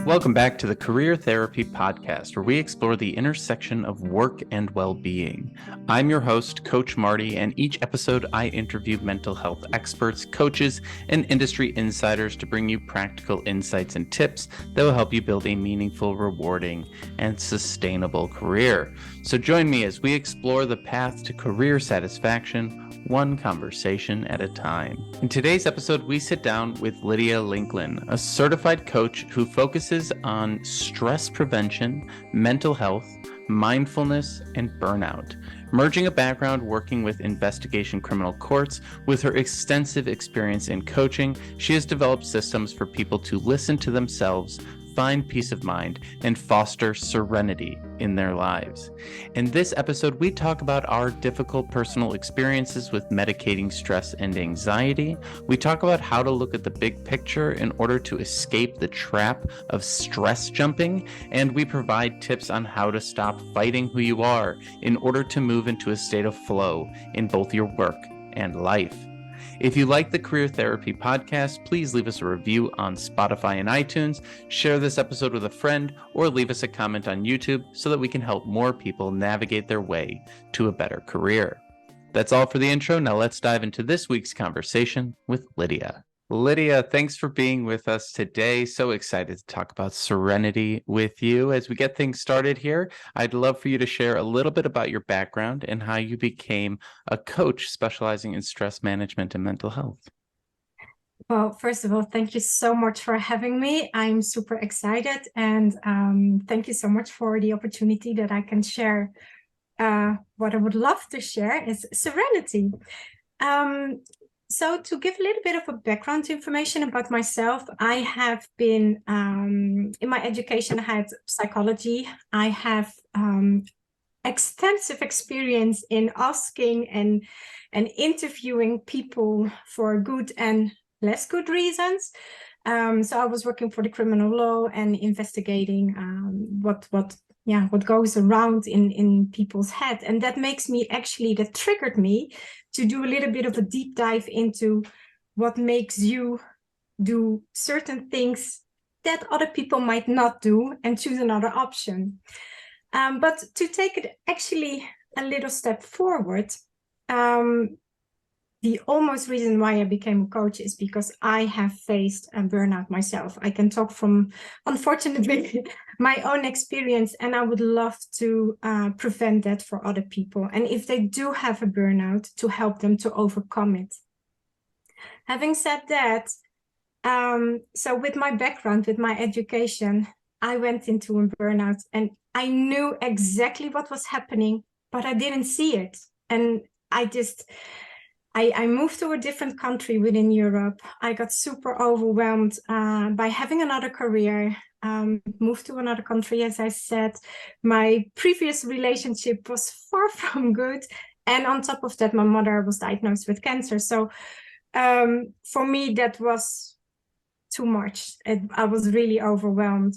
Welcome back to the Career Therapy Podcast, where we explore the intersection of work and well-being. I'm your host, Coach Marty, and each episode I interview mental health experts, coaches, and industry insiders to bring you practical insights and tips that will help you build a meaningful, rewarding, and sustainable career. So join me as we explore the path to career satisfaction, one conversation at a time. In today's episode, we sit down with Lydia Lincklaen, a certified coach who focuses on stress prevention, mental health, mindfulness, and burnout. Merging a background working with investigation criminal courts with her extensive experience in coaching, she has developed systems for people to listen to themselves, find peace of mind, and foster serenity in their lives. In this episode, we talk about our difficult personal experiences with medicating stress and anxiety. We talk about how to look at the big picture in order to escape the trap of stress jumping, and we provide tips on how to stop fighting who you are in order to move into a state of flow in both your work and life. If you like the Career Therapy Podcast, please leave us a review on Spotify and iTunes, share this episode with a friend, or leave us a comment on YouTube so that we can help more people navigate their way to a better career. That's all for the intro. Now let's dive into this week's conversation with Lydia. Lydia, thanks for being with us today. So excited to talk about serenity with you. As we get things started here, I'd love for you to share a little bit about your background and how you became a coach specializing in stress management and mental health. Well, first of all, thank you so much for having me. I'm super excited, and thank you so much for the opportunity that I can share. What I would love to share is serenity. So to give a little bit of a background information about myself, I have been, in my education, I had psychology. I have extensive experience in asking and interviewing people for good and less good reasons. So I was working for the criminal law and investigating what goes around in people's head. And that triggered me to do a little bit of a deep dive into what makes you do certain things that other people might not do and choose another option. But to take it actually a little step forward, the almost reason why I became a coach is because I have faced a burnout myself. I can talk from, unfortunately, my own experience, and I would love to prevent that for other people. And if they do have a burnout, to help them to overcome it. Having said that, so with my background, with my education, I went into a burnout and I knew exactly what was happening, but I didn't see it. And I moved to a different country within Europe. I got super overwhelmed by having another career, moved to another country, as I said. My previous relationship was far from good. And on top of that, my mother was diagnosed with cancer. So for me, that was too much. I was really overwhelmed.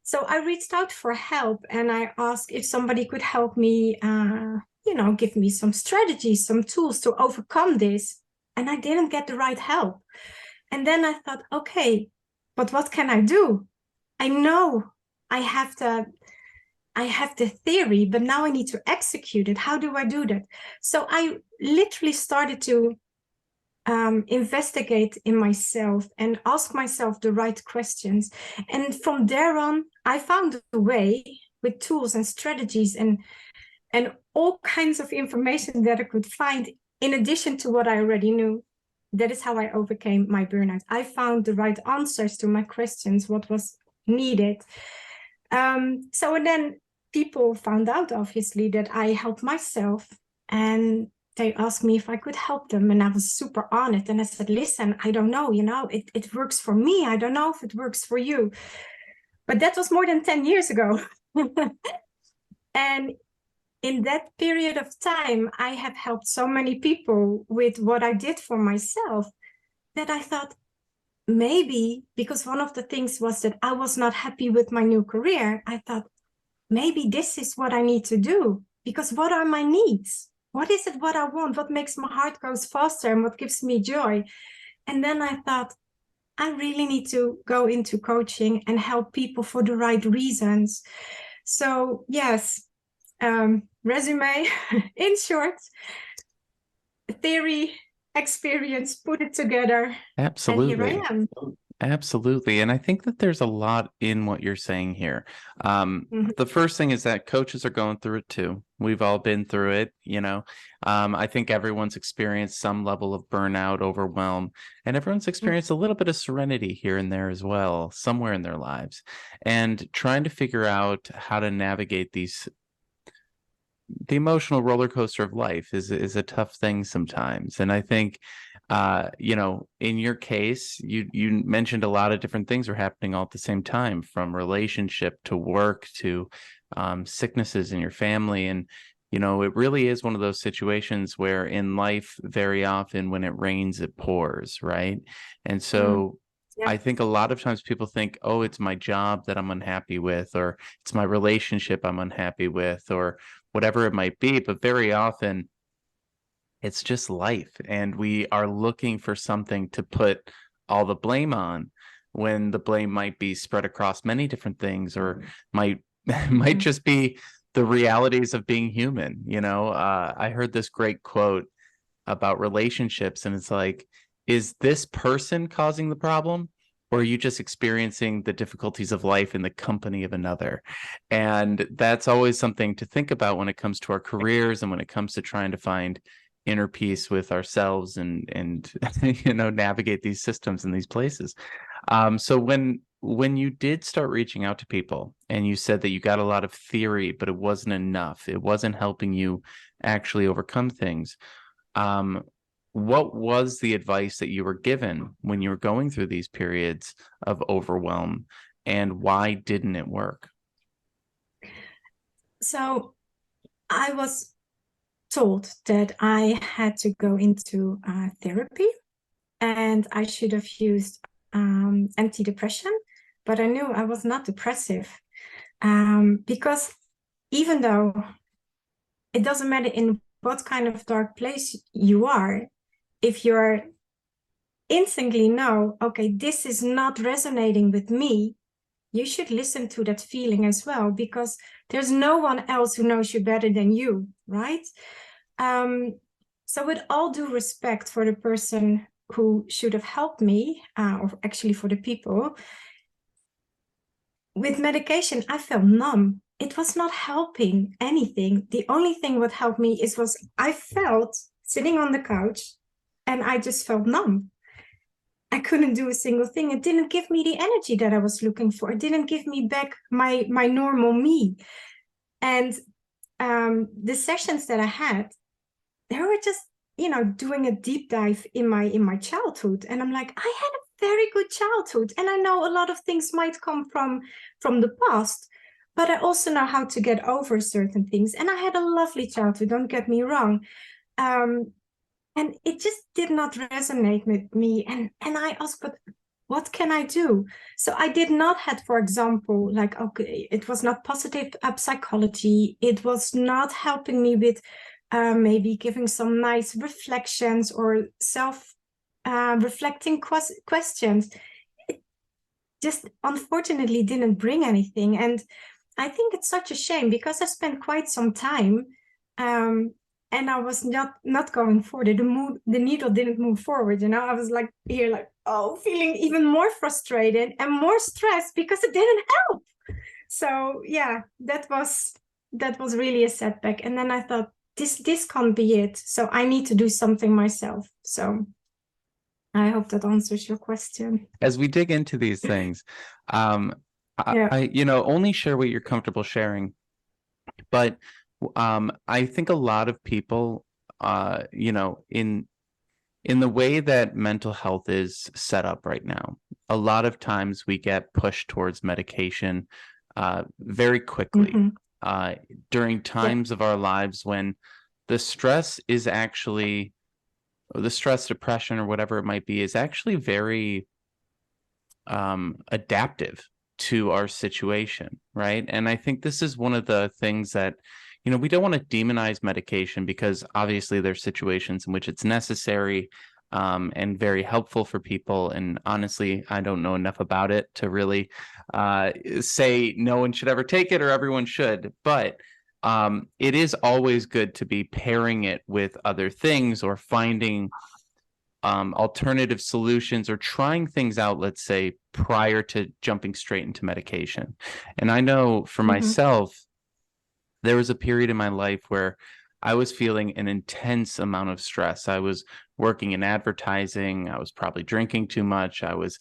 So I reached out for help and I asked if somebody could help me give me some strategies, some tools to overcome this. And I didn't get the right help. And then I thought, okay, but what can I do? I know I have the theory, but now I need to execute it. How do I do that? So I literally started to investigate in myself and ask myself the right questions. And from there on, I found a way with tools and strategies and all kinds of information that I could find in addition to what I already knew. That is how I overcame my burnout. I found the right answers to my questions, what was needed. So then people found out, obviously, that I helped myself, and they asked me if I could help them. And I was super honest. And I said, listen, I don't know, it works for me. I don't know if it works for you. But that was more than 10 years ago. And in that period of time, I have helped so many people with what I did for myself that I thought maybe, because one of the things was that I was not happy with my new career, I thought maybe this is what I need to do, because what are my needs? What is it what I want? What makes my heart goes faster and what gives me joy? And then I thought, I really need to go into coaching and help people for the right reasons. So yes, resume, in short, theory, experience, put it together, and here I Absolutely. am. Absolutely. And I think that there's a lot in what you're saying here. Mhm. The first thing is that coaches are going through it too. We've all been through it, you know. I think everyone's experienced some level of burnout, overwhelm, and everyone's experienced a little bit of serenity here and there as well, somewhere in their lives. And trying to figure out how to navigate the emotional roller coaster of life is a tough thing sometimes. And I think you know, in your case, you mentioned a lot of different things were happening all at the same time, from relationship to work to sicknesses in your family. And you know, it really is one of those situations where in life, very often when it rains, it pours, right? And Mm. so Yeah. I think a lot of times people think, oh, it's my job that I'm unhappy with, or it's my relationship I'm unhappy with, or whatever it might be. But very often it's just life. And we are looking for something to put all the blame on when the blame might be spread across many different things, or might might Mm. just be the realities of being human. You know, I heard this great quote about relationships, and it's like, is this person causing the problem, or are you just experiencing the difficulties of life in the company of another? And that's always something to think about when it comes to our careers and when it comes to trying to find inner peace with ourselves and you know, navigate these systems in these places. So when you did start reaching out to people and you said that you got a lot of theory but it wasn't enough, it wasn't helping you actually overcome things, um, what was the advice that you were given when you were going through these periods of overwhelm, and why didn't it work? So I was told that I had to go into therapy, and I should have used antidepressant, but I knew I was not depressive, because even though it doesn't matter in what kind of dark place you are, if you're instantly know, okay, this is not resonating with me, you should listen to that feeling as well, because there's no one else who knows you better than you, right? So with all due respect for the person who should have helped me, or actually for the people, with medication, I felt numb. It was not helping anything. The only thing what helped me was I felt sitting on the couch and I just felt numb. I couldn't do a single thing. It didn't give me the energy that I was looking for. It didn't give me back my normal me. And the sessions that I had, they were just, doing a deep dive in my childhood. And I'm like, I had a very good childhood. And I know a lot of things might come from the past, but I also know how to get over certain things. And I had a lovely childhood, don't get me wrong. And it just did not resonate with me. And I asked, but what can I do? So I did not have, for example, like, okay, it was not positive psychology. It was not helping me with maybe giving some nice reflections or self-reflecting questions. It just unfortunately didn't bring anything. And I think it's such a shame, because I spent quite some time and I was not going forward. The needle didn't move forward. I was like here, like, oh, feeling even more frustrated and more stressed because it didn't help. So yeah, that was really a setback. And then I thought, this can't be it. So I need to do something myself. So I hope that answers your question. As we dig into these things, um, Yeah. you know, only share what you're comfortable sharing. But I think a lot of people, you know, in the way that mental health is set up right now, a lot of times we get pushed towards medication very quickly Mm-hmm. during Yeah. times of our lives when the stress is actually, or the stress, depression, or whatever it might be, is actually very adaptive to our situation, right? And I think this is one of the things that, you know, we don't want to demonize medication, because obviously there's situations in which it's necessary. and very helpful for people. And honestly, I don't know enough about it to really say no one should ever take it or everyone should. But it is always good to be pairing it with other things or finding alternative solutions or trying things out, let's say, prior to jumping straight into medication. And I know for myself, there was a period in my life where I was feeling an intense amount of stress. I was working in advertising. I was probably drinking too much. I was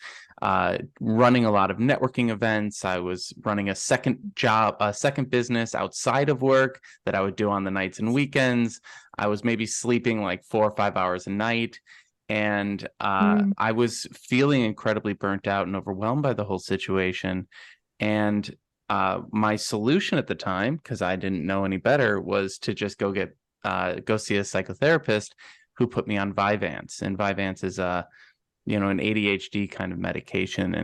running a lot of networking events. I was running a second job, a second business outside of work that I would do on the nights and weekends. I was maybe sleeping like 4 or 5 hours a night. And I was feeling incredibly burnt out and overwhelmed by the whole situation. And my solution at the time, because I didn't know any better, was to just go see a psychotherapist who put me on Vyvanse. And Vyvanse is an ADHD kind of medication.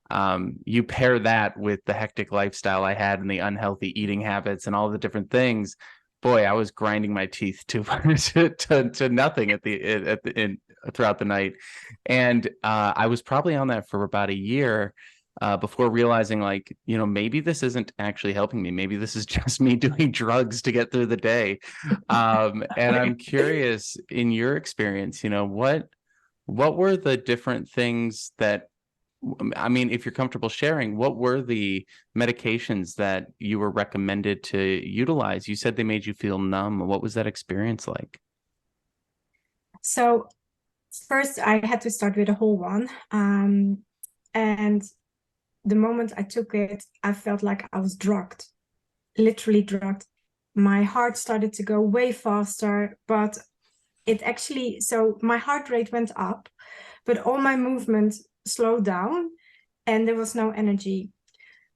And you pair that with the hectic lifestyle I had and the unhealthy eating habits and all the different things. Boy, I was grinding my teeth to nothing throughout the night. And I was probably on that for about a year. Before realizing, like, maybe this isn't actually helping me. Maybe this is just me doing drugs to get through the day. And I'm curious, in your experience, what were the different things that, I mean, if you're comfortable sharing, what were the medications that you were recommended to utilize? You said they made you feel numb. What was that experience like? So first I had to start with a whole one. And the moment I took it, I felt like I was drugged, literally drugged. My heart started to go way faster, but so my heart rate went up, but all my movement slowed down and there was no energy.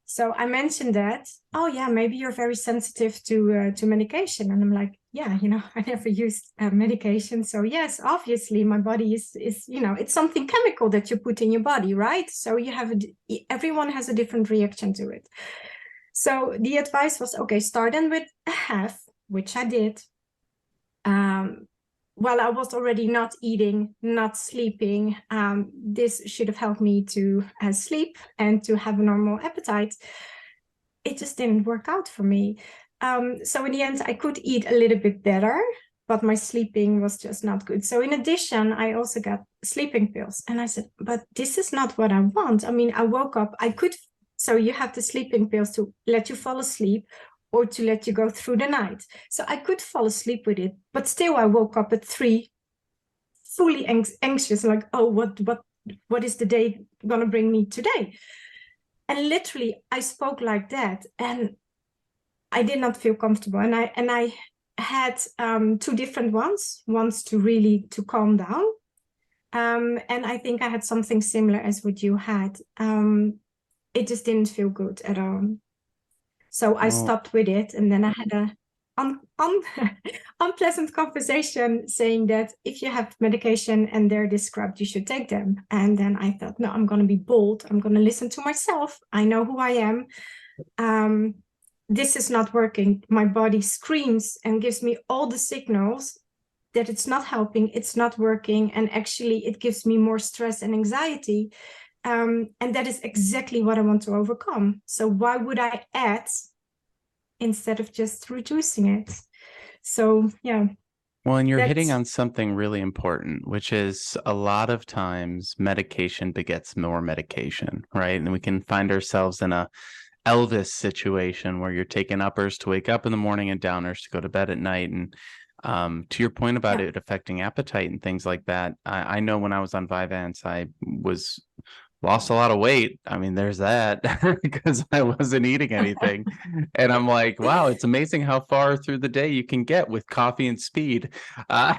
So I mentioned that, oh yeah, maybe you're very sensitive to medication. And I'm like, yeah, I never used medication. So yes, obviously my body is it's something chemical that you put in your body, right? So everyone has a different reaction to it. So the advice was, okay, start in with a half, which I did. While I was already not eating, not sleeping, this should have helped me to sleep and to have a normal appetite. It just didn't work out for me. So in the end, I could eat a little bit better, but my sleeping was just not good. So in addition, I also got sleeping pills. And I said, but this is not what I want. I mean, I woke up, so you have the sleeping pills to let you fall asleep or to let you go through the night. So I could fall asleep with it, but still I woke up at 3, fully anxious, like, oh, what is the day gonna bring me today? And literally I spoke like that, and I did not feel comfortable. And I had 2 different ones to calm down. And I think I had something similar as what you had. It just didn't feel good at all. So I stopped with it, and then I had a unpleasant conversation saying that if you have medication and they're described, you should take them. And then I thought, no, I'm going to be bold. I'm going to listen to myself. I know who I am. This is not working. My body screams and gives me all the signals that it's not helping, it's not working, and actually it gives me more stress and anxiety. And that is exactly what I want to overcome. So why would I add instead of just reducing it? So, yeah. Well, and you're hitting on something really important, which is a lot of times medication begets more medication, right? And we can find ourselves in a Elvis situation where you're taking uppers to wake up in the morning and downers to go to bed at night. And to your point about it affecting appetite and things like that, I know when I was on Vyvanse, I lost a lot of weight. I mean, there's that because I wasn't eating anything. And I'm like, wow, it's amazing how far through the day you can get with coffee and speed. And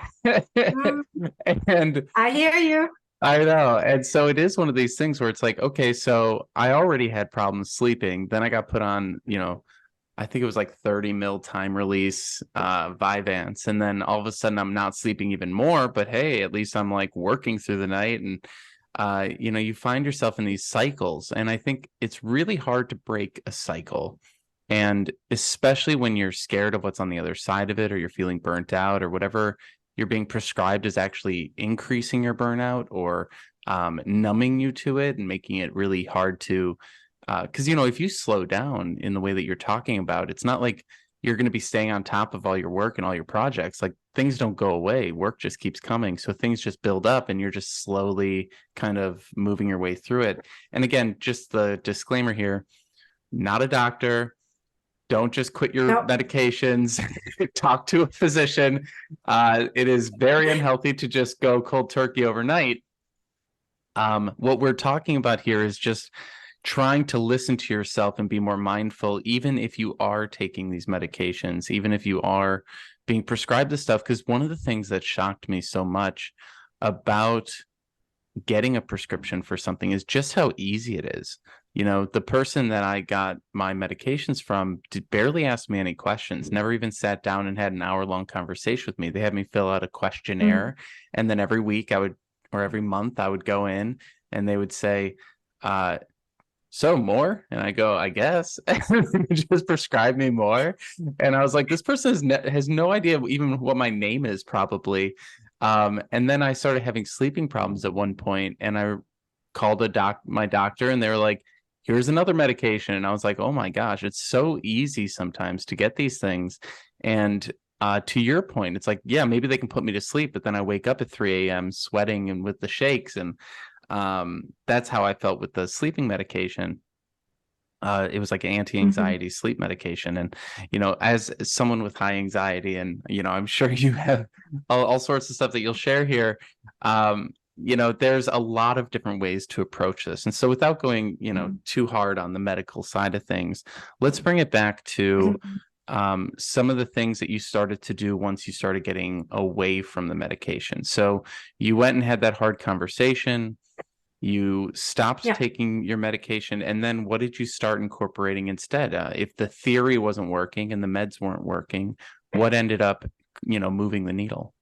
I hear you. I know. And so it is one of these things where it's like, okay, so I already had problems sleeping. Then I got put on, I think it was like 30 mil time release Vyvanse. And then all of a sudden I'm not sleeping even more, but hey, at least I'm like working through the night. And you find yourself in these cycles, and I think it's really hard to break a cycle, and especially when you're scared of what's on the other side of it, or you're feeling burnt out, or whatever you're being prescribed is actually increasing your burnout or numbing you to it and making it really hard to, because, if you slow down in the way that you're talking about, it's not like you're going to be staying on top of all your work and all your projects. Like, things don't go away. Work just keeps coming. So things just build up and you're just slowly kind of moving your way through it. And again, just the disclaimer here, not a doctor. Don't just quit your No. medications. Talk to a physician. It is very unhealthy to just go cold turkey overnight. What we're talking about here is just trying to listen to yourself and be more mindful, even if you are taking these medications, even if you are being prescribed this stuff. Because one of the things that shocked me so much about getting a prescription for something is just how easy it is. The person that I got my medications from barely asked me any questions, never even sat down and had an hour-long conversation with me. They had me fill out a questionnaire, and then every week or every month I would go in and they would say, so more? And I go, I guess. Just prescribe me more. And I was like, this person has no idea even what my name is, probably. And then I started having sleeping problems at one point, and I called my doctor, and they were like, here's another medication. And I was like, oh my gosh, it's so easy sometimes to get these things. And to your point, it's like, yeah, maybe they can put me to sleep, but then I wake up at 3 a.m. sweating and with the shakes. And that's how I felt with the sleeping medication. It was like anti-anxiety sleep medication. And, as someone with high anxiety, and, I'm sure you have all sorts of stuff that you'll share here. There's a lot of different ways to approach this. And so without going, too hard on the medical side of things, let's bring it back to some of the things that you started to do once you started getting away from the medication. So you went and had that hard conversation. You stopped taking your medication, and then what did you start incorporating instead? If the theory wasn't working and the meds weren't working, what ended up, moving the needle?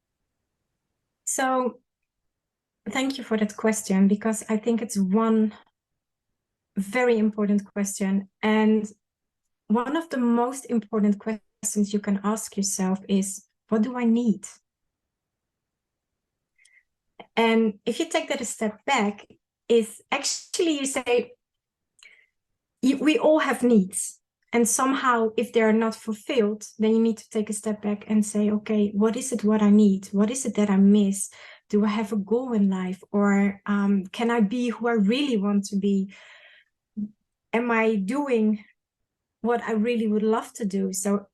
So thank you for that question, because I think it's one very important question. And one of the most important questions you can ask yourself is, what do I need? And if you take that a step back, is actually you say, we all have needs. And somehow, if they're not fulfilled, then you need to take a step back and say, okay, what is it what I need? What is it that I miss? Do I have a goal in life? Or can I be who I really want to be? Am I doing what I really would love to do? So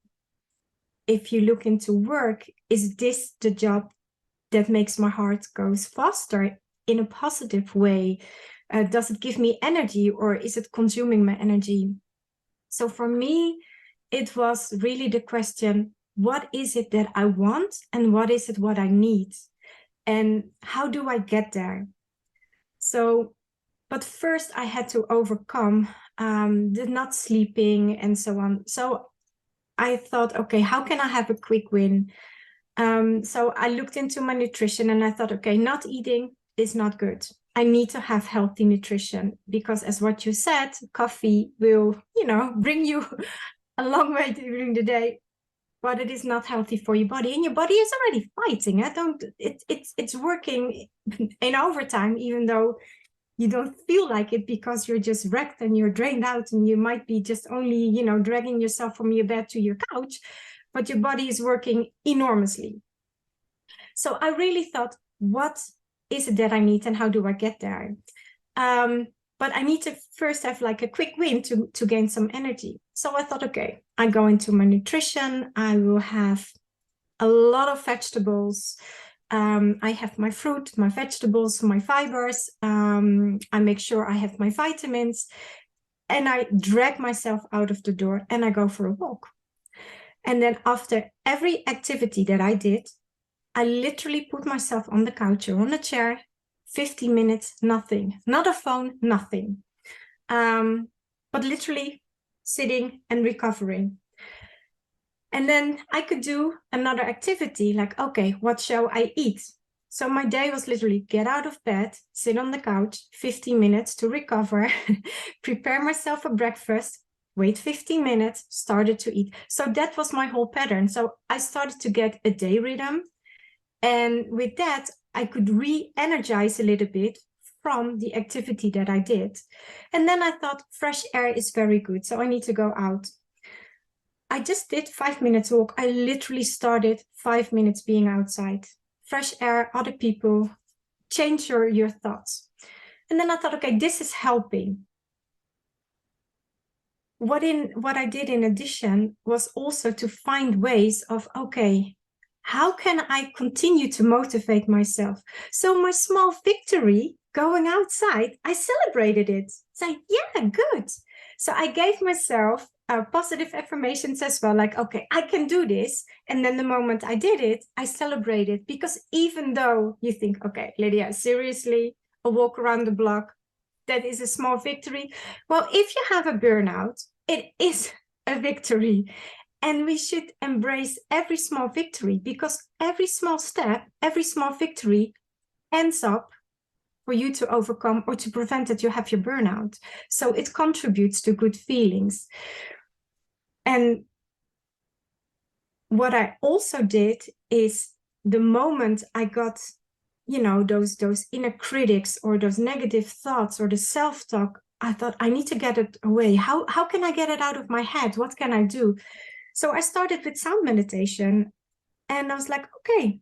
if you look into work, is this the job that makes my heart goes faster in a positive way? Does it give me energy, or is it consuming my energy? So for me, it was really the question, what is it that I want, and what is it what I need? And how do I get there? So, but first I had to overcome the not sleeping and so on. So I thought, okay, how can I have a quick win? So I looked into my nutrition, and I thought, okay, not eating is not good. I need to have healthy nutrition, because as what you said, coffee will, bring you a long way during the day, but it is not healthy for your body, and your body is already fighting. It's working in overtime, even though you don't feel like it, because you're just wrecked and you're drained out, and you might be just only, dragging yourself from your bed to your couch, but your body is working enormously. So I really thought, what is it that I need, and how do I get there? But I need to first have like a quick win to gain some energy. So I thought, okay, I go into my nutrition. I will have a lot of vegetables. I have my fruit, my vegetables, my fibers. I make sure I have my vitamins, and I drag myself out of the door and I go for a walk. And then after every activity that I did, I literally put myself on the couch or on a chair, 50 minutes, nothing, not a phone, nothing. But literally sitting and recovering. And then I could do another activity, like, okay, what shall I eat? So my day was literally get out of bed, sit on the couch, 15 minutes to recover, prepare myself for breakfast, wait 15 minutes, started to eat. So that was my whole pattern. So I started to get a day rhythm. And with that, I could re-energize a little bit from the activity that I did. And then I thought fresh air is very good, so I need to go out. I just did 5 minutes walk. I literally started 5 minutes being outside. Fresh air, other people, change your thoughts. And then I thought, okay, this is helping. What I did in addition was also to find ways of, okay, how can I continue to motivate myself? So my small victory going outside, I celebrated it. Say, yeah, good. So I gave myself positive affirmations as well, like, okay, I can do this. And then the moment I did it, I celebrated, because even though you think, okay, Lydia, seriously, a walk around the block, that is a small victory. Well, if you have a burnout, it is a victory. And we should embrace every small victory, because every small step, every small victory ends up for you to overcome or to prevent that you have your burnout. So it contributes to good feelings. And what I also did is, the moment I got, those inner critics or those negative thoughts or the self-talk, I thought, I need to get it away. How can I get it out of my head? What can I do? So I started with sound meditation, and I was like, okay,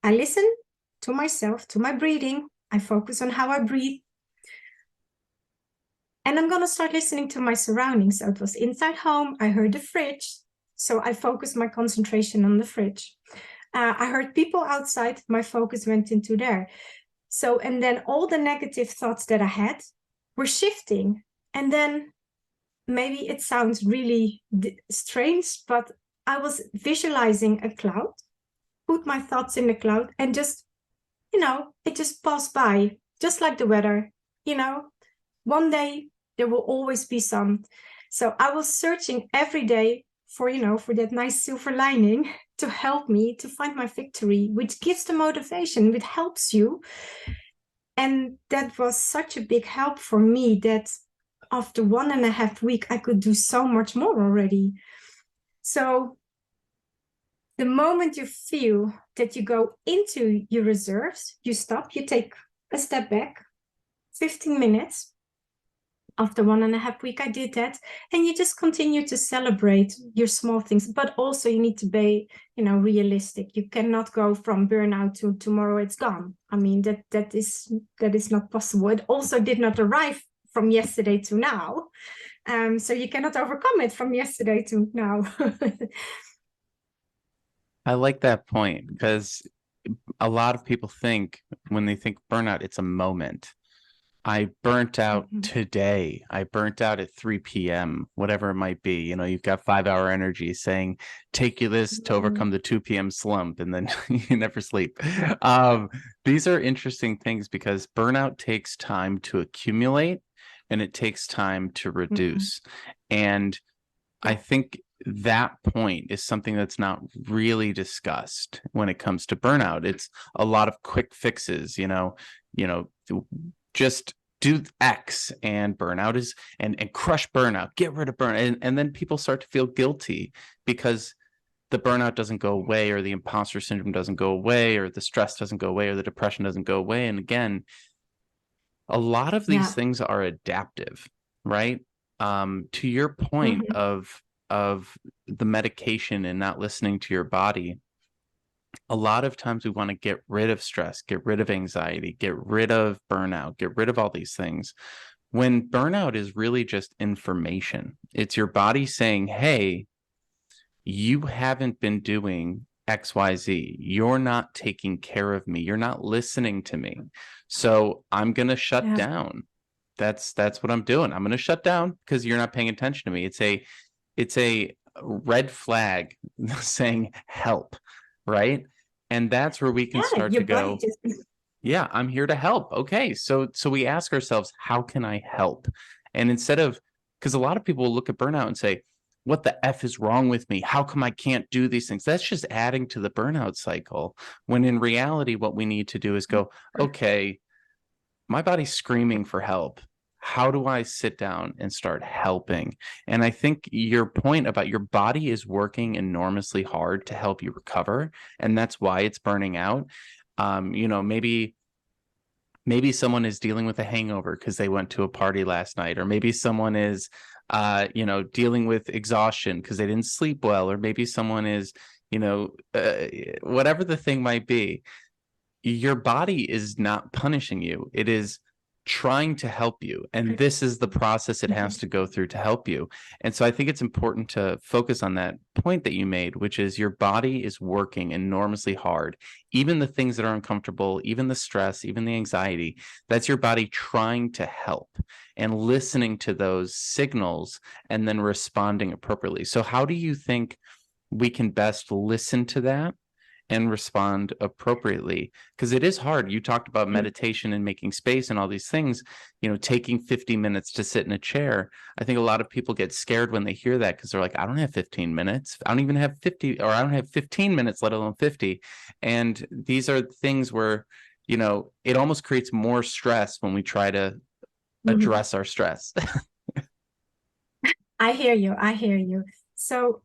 I listen to myself, to my breathing. I focus on how I breathe. And I'm going to start listening to my surroundings. So it was inside home. I heard the fridge. So I focused my concentration on the fridge. I heard people outside. My focus went into there. So, and then all the negative thoughts that I had were shifting. And then maybe it sounds really strange, but I was visualizing a cloud, put my thoughts in the cloud, and just, it just passed by, just like the weather. One day there will always be sun. So I was searching every day for that nice silver lining to help me to find my victory, which gives the motivation, which helps you. And that was such a big help for me that after 1.5 weeks, I could do so much more already. So the moment you feel that you go into your reserves, you stop, you take a step back, 15 minutes. After 1.5 weeks, I did that. And you just continue to celebrate your small things, but also you need to be, realistic. You cannot go from burnout to tomorrow it's gone. I mean, that is not possible. It also did not arrive from yesterday to now. So you cannot overcome it from yesterday to now. I like that point, because a lot of people think, when they think burnout, it's a moment. I burnt out today. I burnt out at 3 p.m., whatever it might be. You've got 5-hour energy saying, take you this to overcome the 2 p.m. slump, and then you never sleep. These are interesting things, because burnout takes time to accumulate, and it takes time to reduce. And I think that point is something that's not really discussed when it comes to burnout. It's a lot of quick fixes, just do X and burnout is, and crush burnout, get rid of burnout. And then people start to feel guilty because the burnout doesn't go away, or the imposter syndrome doesn't go away, or the stress doesn't go away, or the depression doesn't go away. And again, a lot of these things are adaptive, right? To your point of the medication and not listening to your body, a lot of times we want to get rid of stress, get rid of anxiety, get rid of burnout, get rid of all these things, when burnout is really just information. It's your body saying, hey, you haven't been doing XYZ. You're not taking care of me. You're not listening to me. So I'm going to shut down. That's what I'm doing. I'm going to shut down because you're not paying attention to me. It's a red flag saying help, right? And that's where we can start to go, yeah, I'm here to help. Okay. So we ask ourselves, how can I help? And instead of, because a lot of people will look at burnout and say, what the F is wrong with me? How come I can't do these things? That's just adding to the burnout cycle. When in reality, what we need to do is go, okay, my body's screaming for help. how do I sit down and start helping? And I think your point about your body is working enormously hard to help you recover, and that's why it's burning out. Maybe someone is dealing with a hangover because they went to a party last night, or maybe someone is dealing with exhaustion because they didn't sleep well, or maybe someone is whatever the thing might be. Your body is not punishing you. It is trying to help you. And this is the process it has to go through to help you. And so I think it's important to focus on that point that you made, which is your body is working enormously hard. Even the things that are uncomfortable, even the stress, even the anxiety, that's your body trying to help and listening to those signals and then responding appropriately. So how do you think we can best listen to that and respond appropriately? Because it is hard. You talked about meditation and making space and all these things, taking 50 minutes to sit in a chair. I think a lot of people get scared when they hear that because they're like, I don't have 15 minutes. I don't even have 50, or I don't have 15 minutes, let alone 50. And these are things where, it almost creates more stress when we try to address our stress. I hear you. So,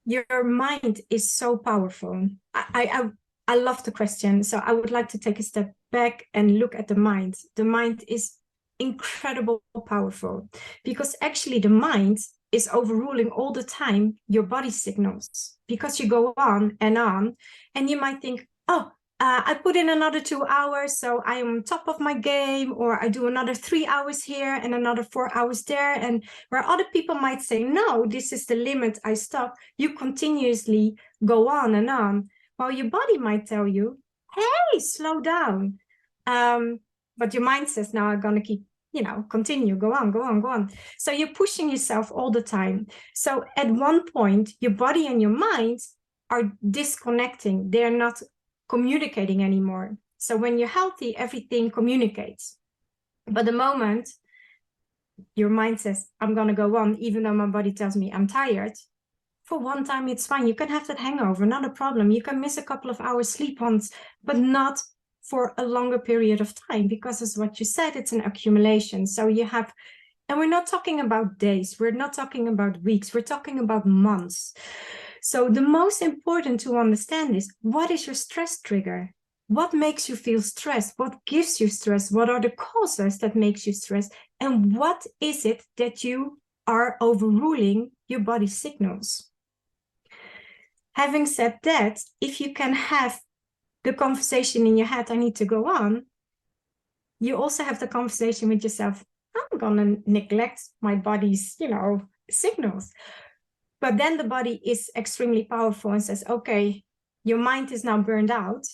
your mind is so powerful. I love the question. So I would like to take a step back and look at the mind. The mind is incredibly powerful because actually the mind is overruling all the time your body signals, because you go on and you might think, oh, I put in another 2 hours, so I am on top of my game, or I do another 3 hours here and another 4 hours there. And where other people might say, no, this is the limit, I stop, you continuously go on and on. While your body might tell you, hey, slow down. But your mind says, no, I'm going to keep, continue, go on. So you're pushing yourself all the time. So at one point, your body and your mind are disconnecting. They're not communicating anymore. So when you're healthy, everything communicates. But the moment your mind says, I'm going to go on, even though my body tells me I'm tired, for one time, it's fine. You can have that hangover, not a problem. You can miss a couple of hours sleep once, but not for a longer period of time, because as what you said, it's an accumulation. So you have, and we're not talking about days. We're not talking about weeks. We're talking about months. So the most important to understand is, what is your stress trigger? What makes you feel stressed? What gives you stress? What are the causes that makes you stressed? And what is it that you are overruling your body signals? Having said that, if you can have the conversation in your head, I need to go on, you also have the conversation with yourself, I'm going to neglect my body's, signals. But then the body is extremely powerful and says, okay, your mind is now burned out,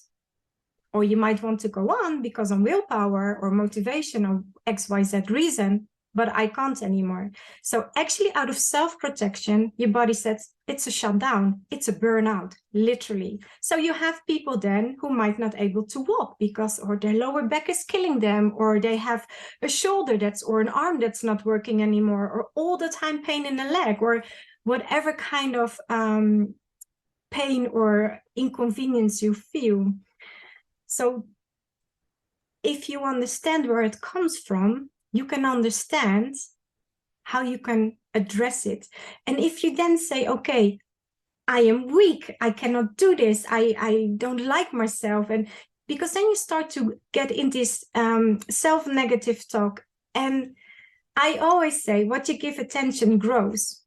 or you might want to go on because of willpower or motivation or XYZ reason, but I can't anymore. So actually, out of self-protection, your body says it's a shutdown, it's a burnout, literally. So you have people then who might not able to walk because, or their lower back is killing them, or they have a shoulder or an arm that's not working anymore, or all the time pain in the leg, or whatever kind of pain or inconvenience you feel. So if you understand where it comes from, you can understand how you can address it. And if you then say, okay, I am weak, I cannot do this, I don't like myself, and because then you start to get in this self-negative talk. And I always say, what you give attention grows.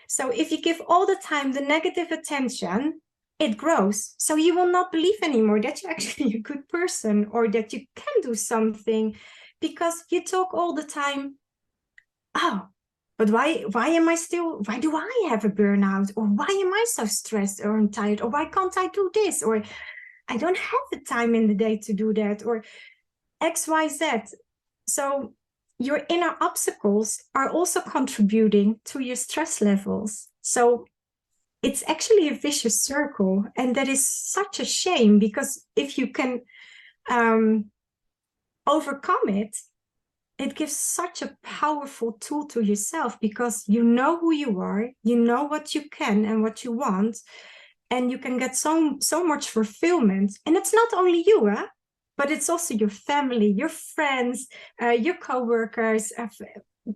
So if you give all the time the negative attention, it grows. So you will not believe anymore that you're actually a good person, or that you can do something, because you talk all the time, oh, but why do I have a burnout? Or why am I so stressed or tired? Or why can't I do this? Or I don't have the time in the day to do that, or XYZ. So your inner obstacles are also contributing to your stress levels. So it's actually a vicious circle. And that is such a shame, because if you can overcome it, it gives such a powerful tool to yourself, because you know who you are, you know what you can and what you want, and you can get so much fulfillment. And it's not only you, but it's also your family, your friends, your coworkers,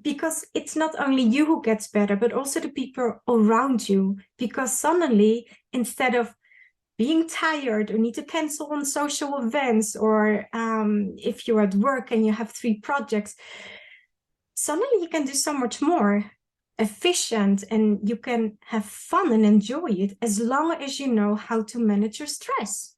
because it's not only you who gets better, but also the people around you. Because suddenly, instead of being tired or need to cancel on social events, or if you're at work and you have 3 projects, suddenly you can do so much more efficient, and you can have fun and enjoy it as long as you know how to manage your stress.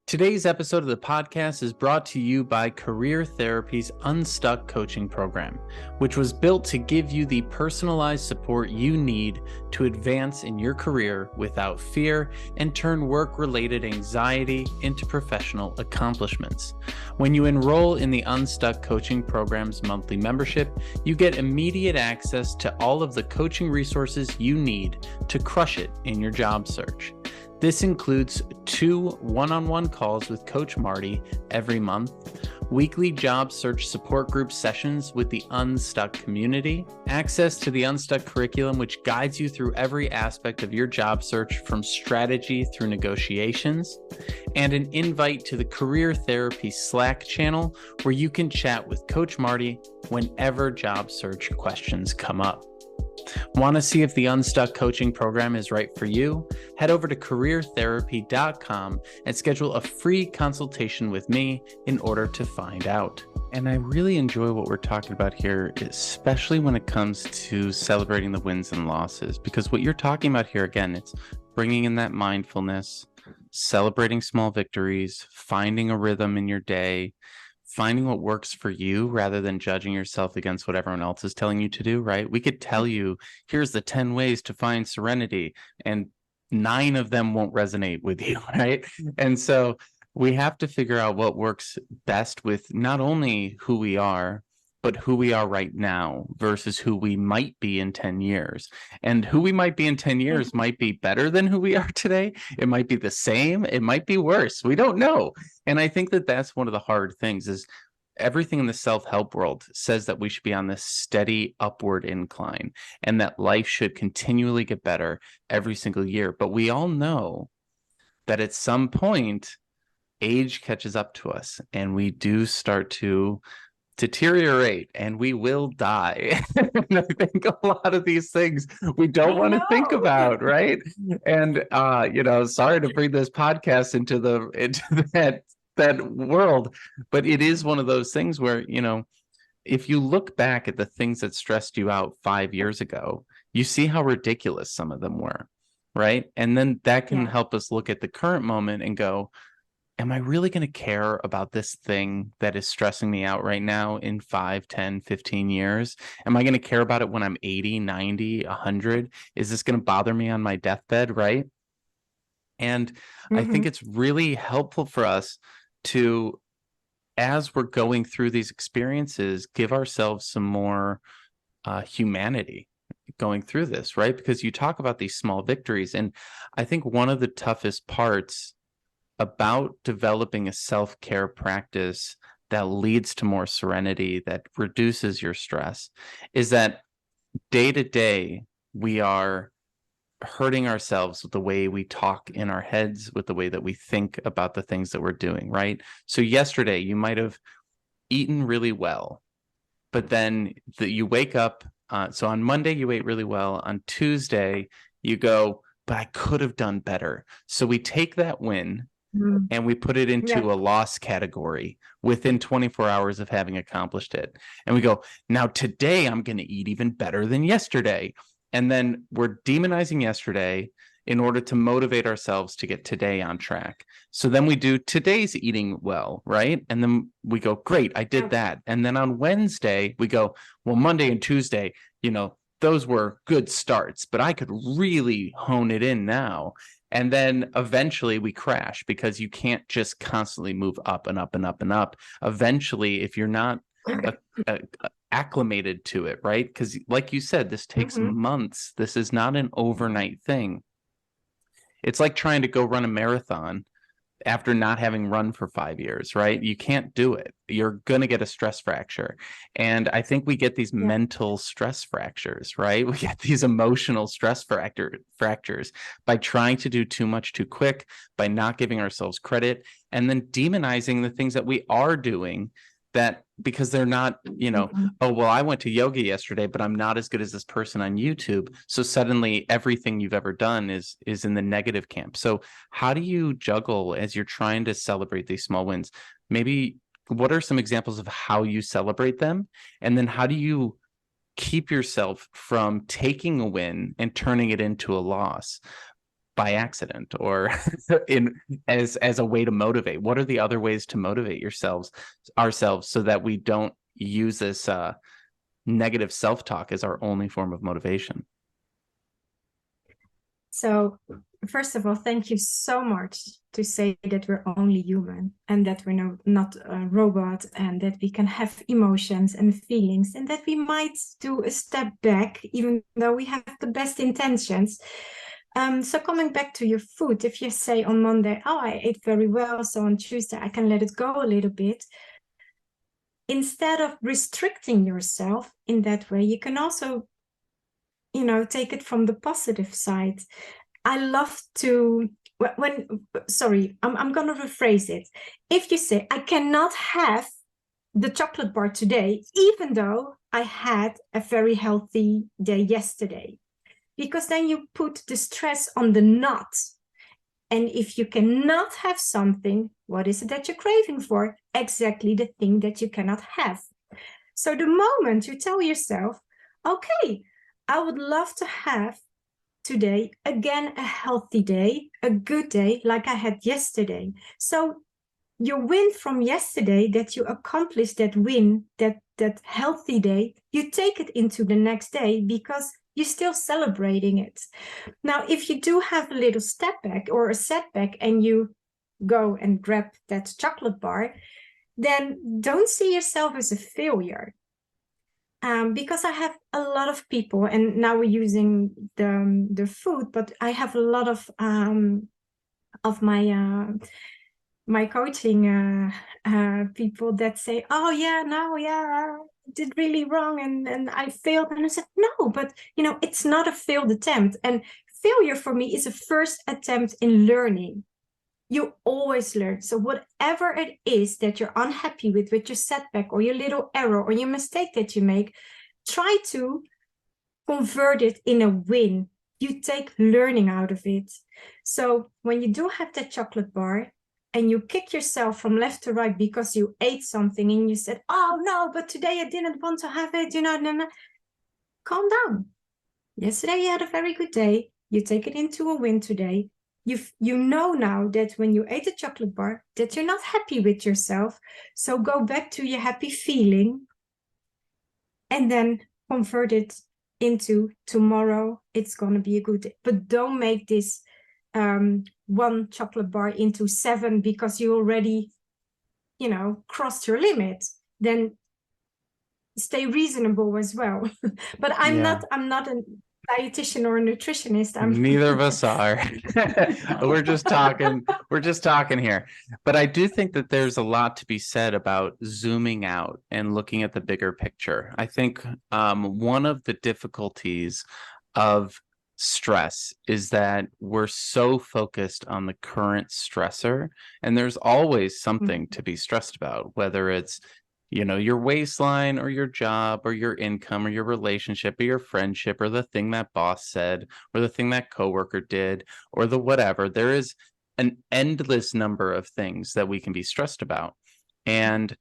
Today's episode of the podcast is brought to you by Career Therapy's Unstuck coaching program, which was built to give you the personalized support you need to advance in your career without fear and turn work-related anxiety into professional accomplishments. When you enroll in the Unstuck coaching program's monthly membership, you get immediate access to all of the coaching resources you need to crush it in your job search. This includes 2 one-on-one calls with Coach Marty every month, weekly job search support group sessions with the Unstuck community, access to the Unstuck curriculum, which guides you through every aspect of your job search from strategy through negotiations, and an invite to the Career Therapy Slack channel where you can chat with Coach Marty whenever job search questions come up. Want to see if the Unstuck coaching program is right for you? Head over to careertherapy.com and schedule a free consultation with me in order to find out. And I really enjoy what we're talking about here, especially when it comes to celebrating the wins and losses, because what you're talking about here, again, it's bringing in that mindfulness, celebrating small victories, finding a rhythm in your day, finding what works for you rather than judging yourself against what everyone else is telling you to do, right? We could tell you, here's the 10 ways to find serenity, and 9 of them won't resonate with you, right? And so we have to figure out what works best with not only who we are, but who we are right now versus who we might be in 10 years. And who we might be in 10 years might be better than who we are today. It might be the same. It might be worse. We don't know. And I think that that's one of the hard things is everything in the self-help world says that we should be on this steady upward incline and that life should continually get better every single year. But we all know that at some point, age catches up to us and we do start to deteriorate and we will die. And I think a lot of these things we don't want to think about, right? And sorry to bring this podcast into that world, but it is one of those things where, if you look back at the things that stressed you out 5 years ago, you see how ridiculous some of them were, right? And then that can help us look at the current moment and go, am I really going to care about this thing that is stressing me out right now in 5, 10, 15 years? Am I going to care about it when I'm 80, 90, 100? Is this going to bother me on my deathbed, right? And I think it's really helpful for us to, as we're going through these experiences, give ourselves some more humanity going through this, right? Because you talk about these small victories. And I think one of the toughest parts about developing a self-care practice that leads to more serenity, that reduces your stress, is that day to day, we are hurting ourselves with the way we talk in our heads, with the way that we think about the things that we're doing, right? So yesterday, you might have eaten really well, but then you wake up. So on Monday, you ate really well. On Tuesday, you go, but I could have done better. So we take that win and we put it into a loss category within 24 hours of having accomplished it. And we go, now today I'm going to eat even better than yesterday. And then we're demonizing yesterday in order to motivate ourselves to get today on track. So then we do today's eating well, right? And then we go, great, I did that. And then on Wednesday, we go, well, Monday and Tuesday, those were good starts, but I could really hone it in now. And then eventually we crash because you can't just constantly move up and up and up and up. Eventually, if you're not acclimated to it, right? Because like you said, this takes months. This is not an overnight thing. It's like trying to go run a marathon after not having run for 5 years, right? You can't do it. You're going to get a stress fracture. And I think we get these mental stress fractures, right? We get these emotional stress fractures by trying to do too much too quick, by not giving ourselves credit, and then demonizing the things that we are doing, that because they're not, oh, well, I went to yoga yesterday, but I'm not as good as this person on YouTube. So suddenly everything you've ever done is in the negative camp. So how do you juggle as you're trying to celebrate these small wins? Maybe what are some examples of how you celebrate them? And then how do you keep yourself from taking a win and turning it into a loss by accident, or as a way to motivate? What are the other ways to motivate ourselves so that we don't use this negative self-talk as our only form of motivation? So first of all, thank you so much to say that we're only human and that we're not a robot, and that we can have emotions and feelings, and that we might do a step back even though we have the best intentions. So coming back to your food, if you say on Monday, oh, I ate very well, so on Tuesday I can let it go a little bit, instead of restricting yourself in that way, you can also, take it from the positive side. I love to, I'm going to rephrase it. If you say, I cannot have the chocolate bar today, even though I had a very healthy day yesterday, because then you put the stress on the not. And if you cannot have something, what is it that you're craving for? Exactly the thing that you cannot have. So the moment you tell yourself, okay, I would love to have today, again, a healthy day, a good day like I had yesterday. So your win from yesterday, that you accomplished that win, that healthy day, you take it into the next day because you're still celebrating it. Now, if you do have a little step back or a setback and you go and grab that chocolate bar, then don't see yourself as a failure. Because I have a lot of people, and now we're using the food, but I have a lot of my coaching people that say, oh yeah, no, yeah, I did really wrong and I failed. And I said, no, but it's not a failed attempt. And failure for me is a first attempt in learning. You always learn. So whatever it is that you're unhappy with your setback or your little error or your mistake that you make, try to convert it in a win. You take learning out of it. So when you do have that chocolate bar and you kick yourself from left to right because you ate something and you said, oh no, but today I didn't want to have it, no. Calm down. Yesterday you had a very good day. You take it into a win today. You know now that when you ate a chocolate bar that you're not happy with yourself. So go back to your happy feeling and then convert it into tomorrow. It's going to be a good day. But don't make this one chocolate bar into 7 because you already, crossed your limit. Then stay reasonable as well. But I'm not a dietitian or a nutritionist. Neither of us are. We're just talking here. But I do think that there's a lot to be said about zooming out and looking at the bigger picture. I think one of the difficulties of stress is that we're so focused on the current stressor, and there's always something to be stressed about, whether it's your waistline or your job or your income or your relationship or your friendship or the thing that boss said or the thing that coworker did or the whatever. There is an endless number of things that we can be stressed about. And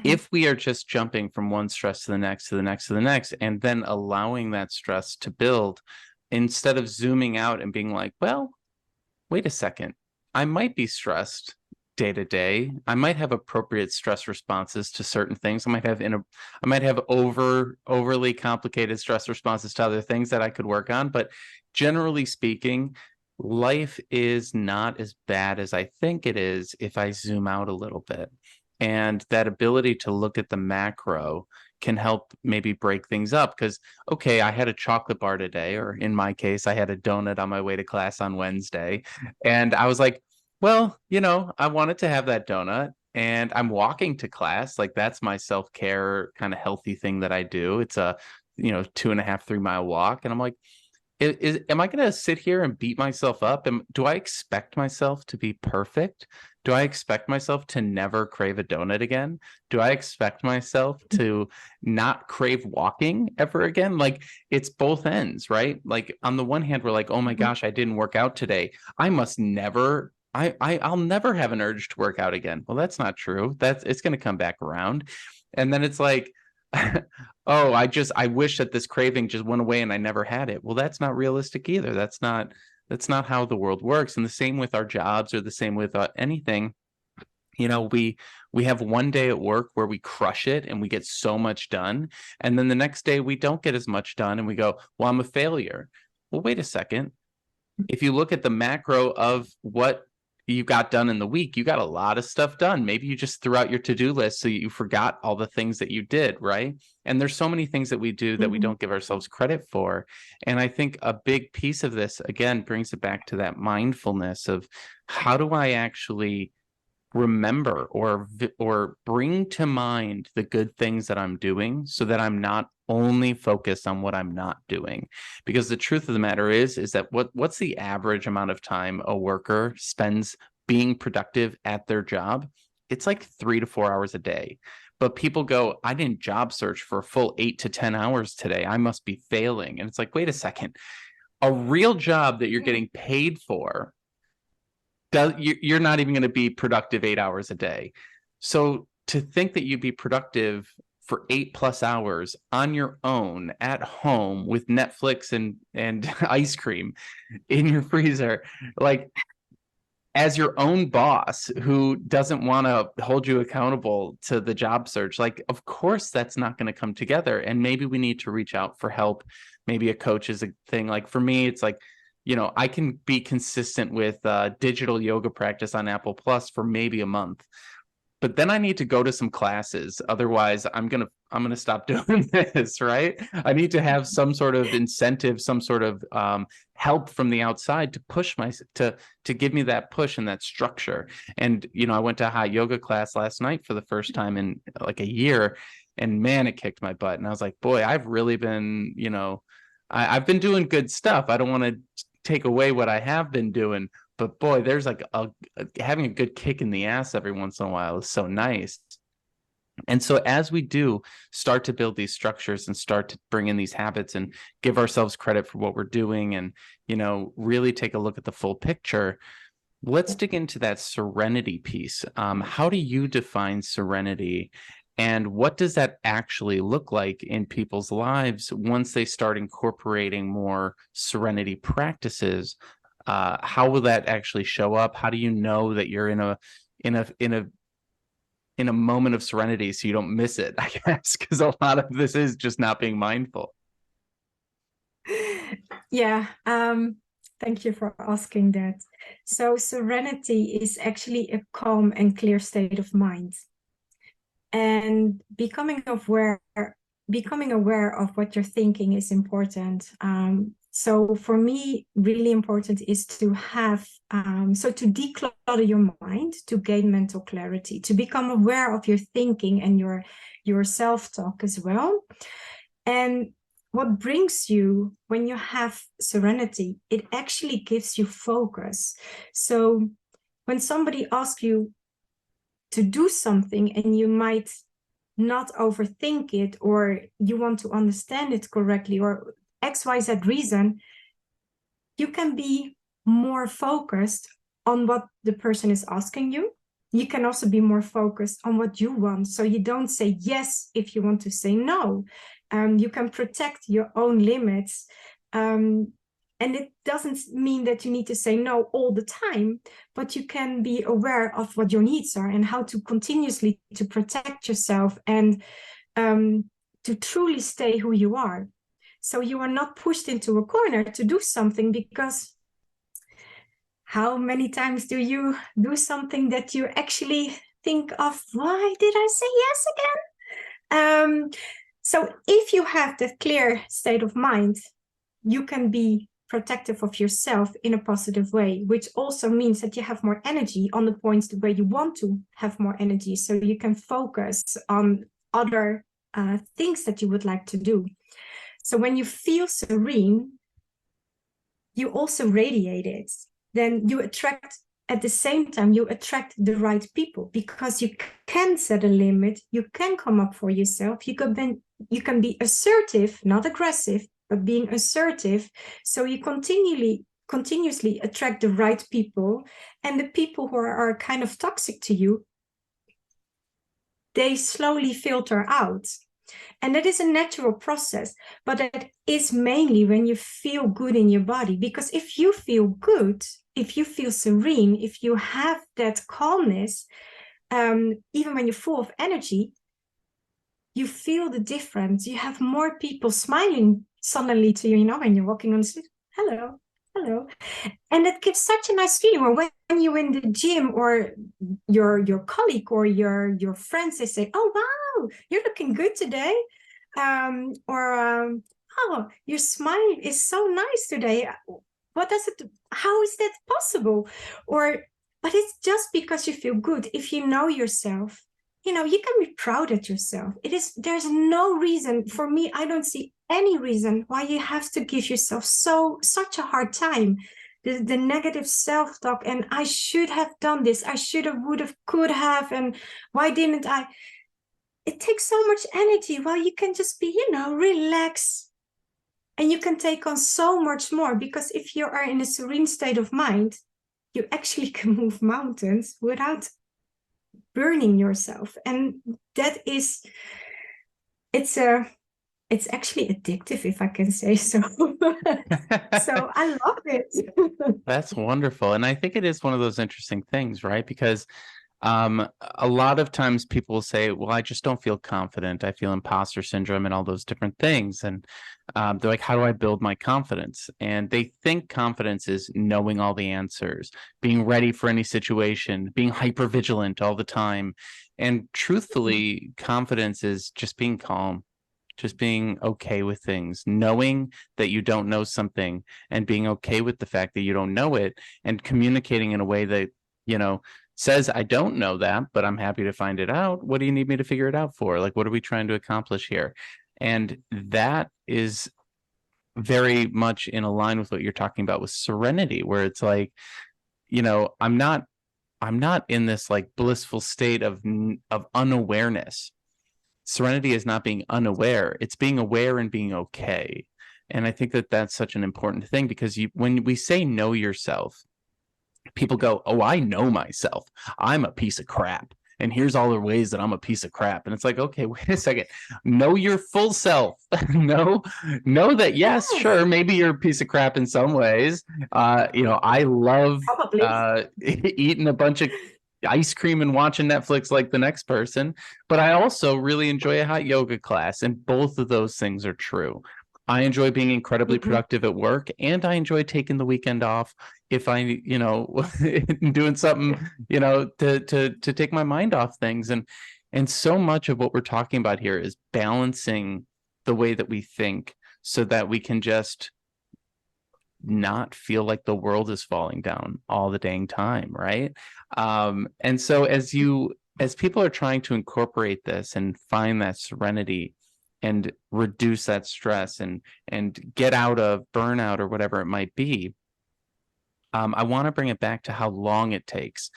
if we are just jumping from one stress to the next, to the next, to the next, and then allowing that stress to build, instead of zooming out and being like, well, wait a second, I might be stressed day to day. I might have appropriate stress responses to certain things. I might have overly complicated stress responses to other things that I could work on. But generally speaking, life is not as bad as I think it is if I zoom out a little bit. And that ability to look at the macro can help maybe break things up, because, okay, I had a chocolate bar today, or in my case, I had a donut on my way to class on Wednesday. And I was like, Well, I wanted to have that donut and I'm walking to class. Like that's my self-care kind of healthy thing that I do. It's a, 2.5, 3 mile walk. And I'm like, am I going to sit here and beat myself up? Do I expect myself to be perfect? Do I expect myself to never crave a donut again? Do I expect myself to not crave walking ever again? Like it's both ends, right? Like on the one hand, we're like, oh my gosh, I didn't work out today. I must never. I'll never have an urge to work out again. Well, that's not true. It's going to come back around. And then it's like, oh, I wish that this craving just went away and I never had it. Well, that's not realistic either. That's not how the world works. And the same with our jobs, or the same with anything. We have one day at work where we crush it and we get so much done, and then the next day we don't get as much done and we go, well, I'm a failure. Well, wait a second. If you look at the macro of what you got done in the week, you got a lot of stuff done. Maybe you just threw out your to-do list so you forgot all the things that you did, right? And there's so many things that we do that we don't give ourselves credit for. And I think a big piece of this, again, brings it back to that mindfulness of how do I actually remember or bring to mind the good things that I'm doing so that I'm not only focused on what I'm not doing. Because the truth of the matter is that what's the average amount of time a worker spends being productive at their job? It's like 3 to 4 hours a day. But people go, I didn't job search for a full 8 to 10 hours today. I must be failing. And it's like, wait a second. A real job that you're getting paid for, you're not even going to be productive 8 hours a day. So to think that you'd be productive for 8+ hours on your own at home with Netflix and ice cream in your freezer, like as your own boss who doesn't want to hold you accountable to the job search, like of course that's not going to come together. And maybe we need to reach out for help. Maybe a coach is a thing. Like for me, it's like, I can be consistent with digital yoga practice on Apple Plus for maybe a month, but then I need to go to some classes. Otherwise, I'm gonna stop doing this, right? I need to have some sort of incentive, some sort of help from the outside to push to give me that push and that structure. And I went to a hot yoga class last night for the first time in like a year, and man, it kicked my butt. And I was like, boy, I've really been, I've been doing good stuff. I don't want to take away what I have been doing, but boy, there's like having a good kick in the ass every once in a while is so nice. And so as we do start to build these structures and start to bring in these habits and give ourselves credit for what we're doing and, really take a look at the full picture, let's dig into that serenity piece. How do you define serenity? And what does that actually look like in people's lives once they start incorporating more serenity practices? How will that actually show up? How do you know that you're in a moment of serenity so you don't miss it? I guess because a lot of this is just not being mindful. Yeah. Thank you for asking that. So serenity is actually a calm and clear state of mind. And becoming aware of what you're thinking is important. So for me, really important is to have, to declutter your mind, to gain mental clarity, to become aware of your thinking and your self-talk as well. And what brings you, when you have serenity, it actually gives you focus. So when somebody asks you to do something and you might not overthink it, or you want to understand it correctly, or XYZ reason, you can be more focused on what the person is asking you. You can also be more focused on what you want. So you don't say yes if you want to say no. You can protect your own limits. And it doesn't mean that you need to say no all the time, but you can be aware of what your needs are and how to continuously to protect yourself and to truly stay who you are. So you are not pushed into a corner to do something, because how many times do you do something that you actually think of, why did I say yes again? So if you have that clear state of mind, you can be protective of yourself in a positive way, which also means that you have more energy on the points where you want to have more energy, so you can focus on other things that you would like to do. So when you feel serene, you also radiate it. Then you attract, at the same time, you attract the right people, because you can set a limit, you can come up for yourself, you can be assertive, not aggressive, but being assertive. So you continuously attract the right people, and the people who are kind of toxic to you, they slowly filter out. And that is a natural process, but it is mainly when you feel good in your body. Because if you feel good, if you feel serene, if you have that calmness, even when you're full of energy, you feel the difference. You have more people smiling suddenly to you, you know, when you're walking on the street. Hello, hello. And it gives such a nice feeling. Or when you're in the gym, or your colleague or your friends, they say, oh, wow, you're looking good today. Oh, your smile is so nice today. What does it, how is that possible? But it's just because you feel good. If you know yourself, you know, you can be proud of yourself. There's no reason, for me, I don't see any reason why you have to give yourself such a hard time. The negative self-talk, and I should have done this, I should have, would have, could have, and why didn't I? It takes so much energy, while you can just be, you know, relax, and you can take on so much more. Because if you are in a serene state of mind, you actually can move mountains without burning yourself. And that is, it's actually addictive, if I can say so. So I love it. That's wonderful. And I think it is one of those interesting things, right? Because a lot of times people say, well, I just don't feel confident. I feel imposter syndrome and all those different things. And they're like, how do I build my confidence? And they think confidence is knowing all the answers, being ready for any situation, being hyper vigilant all the time. And truthfully, confidence is just being calm, just being okay with things, knowing that you don't know something and being okay with the fact that you don't know it, and communicating in a way that, you know, says, I don't know that, but I'm happy to find it out. What do you need me to figure it out for? Like, what are we trying to accomplish here? And that is very much in line with what you're talking about with serenity, where it's like, you know, I'm not in this like blissful state of unawareness. Serenity is not being unaware, it's being aware and being okay. And I think that that's such an important thing, because when we say know yourself, people go, oh, I know myself, I'm a piece of crap, and here's all the ways that I'm a piece of crap. And it's like, okay, wait a second, know your full self. know that, yes, sure, maybe you're a piece of crap in some ways. You know, I love eating a bunch of ice cream and watching Netflix like the next person, but I also really enjoy a hot yoga class, and both of those things are true. I enjoy being incredibly productive at work, and I enjoy taking the weekend off if I, you know, doing something, you know, to take my mind off things. And so much of what we're talking about here is balancing the way that we think, so that we can just not feel like the world is falling down all the dang time, right? And so as people are trying to incorporate this and find that serenity and reduce that stress and get out of burnout or whatever it might be, I want to bring it back to how long it takes.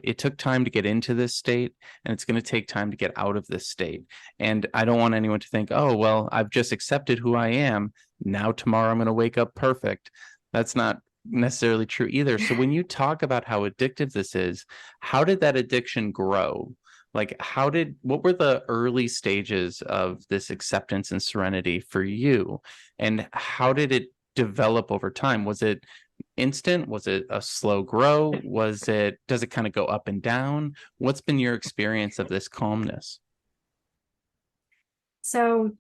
It took time to get into this state, and it's going to take time to get out of this state. And I don't want anyone to think, oh, well, I've just accepted who I am. Now tomorrow I'm going to wake up perfect. That's not necessarily true either. So when you talk about how addictive this is, how did that addiction grow? Like, what were the early stages of this acceptance and serenity for you? And how did it develop over time? Was it instant? Was it a slow grow? Does it kind of go up and down? What's been your experience of this calmness? So,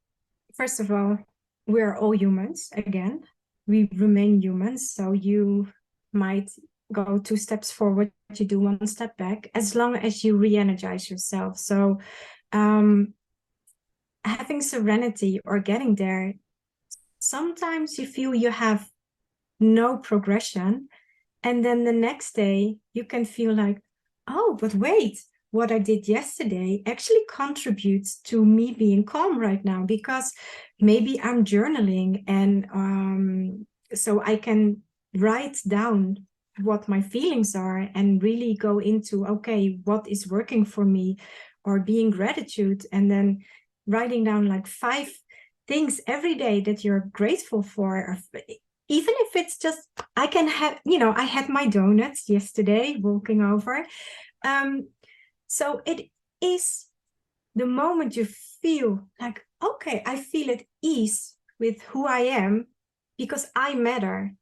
first of all, we're all humans again. We remain humans. So you might go 2 steps forward, you do 1 step back, as long as you re-energize yourself. So having serenity or getting there, sometimes you feel you have no progression. And then the next day you can feel like, oh, but wait, what I did yesterday actually contributes to me being calm right now, because maybe I'm journaling, and so I can write down what my feelings are and really go into, okay, what is working for me, or being gratitude, and then writing down like 5 things every day that you're grateful for. Even if it's just, I can have, I had my donuts yesterday walking over. So it is the moment you feel like, okay, I feel at ease with who I am because I matter.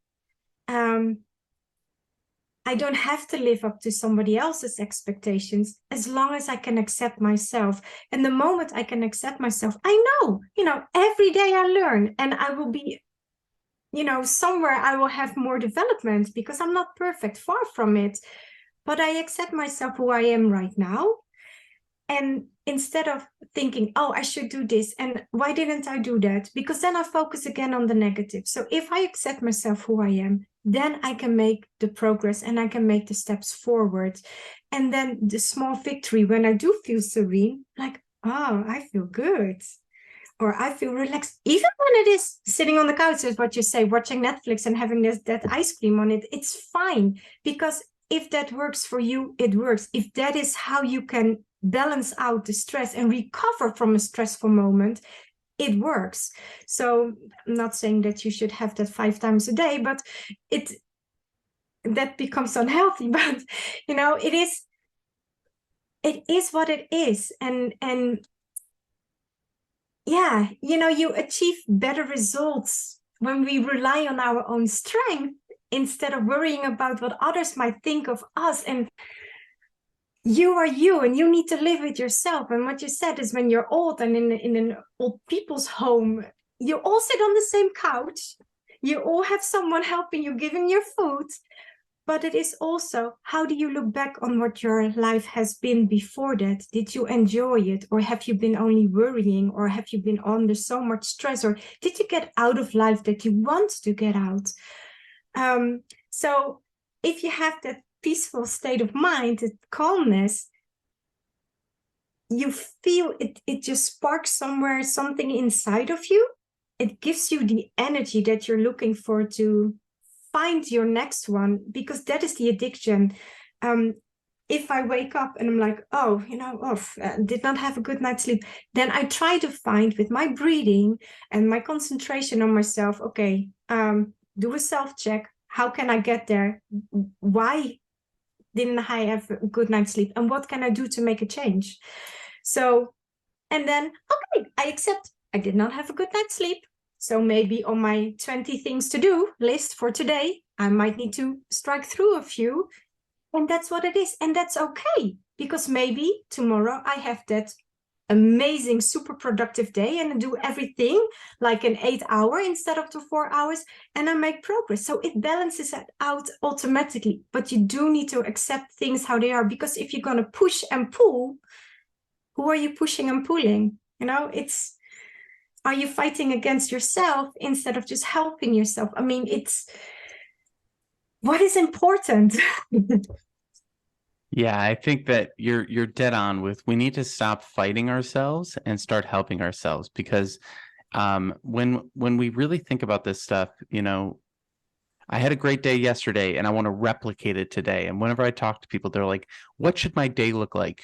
I don't have to live up to somebody else's expectations as long as I can accept myself. And the moment I can accept myself, I know, every day I learn, and I will be, somewhere I will have more development because I'm not perfect, far from it. But I accept myself who I am right now. And instead of thinking, oh, I should do this, and why didn't I do that? Because then I focus again on the negative. So if I accept myself who I am, then I can make the progress and I can make the steps forward. And then the small victory, when I do feel serene, like, oh, I feel good, or I feel relaxed, even when it is sitting on the couch, is what you say, watching Netflix and having that ice cream on it, it's fine. Because if that works for you, it works. If that is how you can balance out the stress and recover from a stressful moment, it works. So I'm not saying that you should have that 5 times a day, but that becomes unhealthy. But it is what it is. And yeah, you achieve better results when we rely on our own strength instead of worrying about what others might think of us. And you are you, and you need to live with yourself. And what you said is, when you're old and in an old people's home, you all sit on the same couch, you all have someone helping you, giving you food. But it is also, how do you look back on what your life has been before that? Did you enjoy it? Or have you been only worrying? Or have you been under so much stress? Or did you get out of life that you want to get out? So if you have that peaceful state of mind, that calmness, you feel it just sparks somewhere, something inside of you. It gives you the energy that you're looking for to find your next one, because that is the addiction. If I wake up and I'm like, oh, did not have a good night's sleep, then I try to find, with my breathing and my concentration on myself, okay, do a self-check. How can I get there? Why didn't I have a good night's sleep? And what can I do to make a change? So, and then, okay, I accept I did not have a good night's sleep. So maybe on my 20 things to do list for today, I might need to strike through a few. And that's what it is. And that's okay, because maybe tomorrow I have that amazing, super productive day and do everything like an 8-hour instead of the 4 hours, and I make progress. So it balances it out automatically. But you do need to accept things how they are, because if you're going to push and pull, who are you pushing and pulling? Are you fighting against yourself instead of just helping yourself? I mean, it's what is important. Yeah, I think that you're dead on with, we need to stop fighting ourselves and start helping ourselves, because when we really think about this stuff, I had a great day yesterday and I want to replicate it today. And whenever I talk to people, they're like, what should my day look like?